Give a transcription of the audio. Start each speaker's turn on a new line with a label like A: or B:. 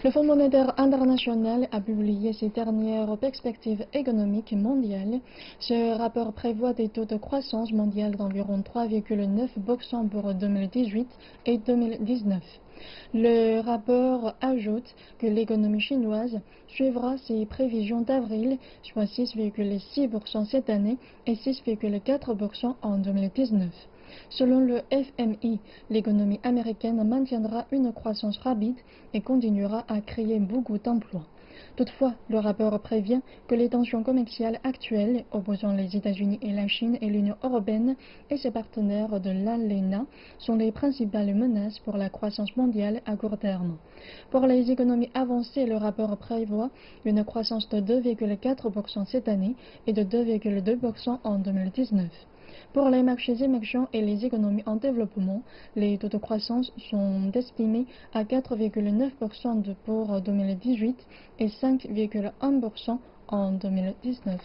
A: Le Fonds monétaire international a publié ses dernières perspectives économiques mondiales. Ce rapport prévoit des taux de croissance mondiale d'environ 3,9% pour 2018 et 2019. Le rapport ajoute que l'économie chinoise suivra ses prévisions d'avril, soit 6,6% cette année et 6,4% en 2019. Selon le FMI, l'économie américaine maintiendra une croissance rapide et continuera à créer beaucoup d'emplois. Toutefois, le rapport prévient que les tensions commerciales actuelles opposant les États-Unis et la Chine et l'Union européenne et ses partenaires de l'ALENA sont les principales menaces pour la croissance mondiale à court terme. Pour les économies avancées, le rapport prévoit une croissance de 2,4% cette année et de 2,2% en 2019. Pour les marchés émergents et les économies en développement, les taux de croissance sont estimés à 4,9% pour 2018 et 5,1% en 2019.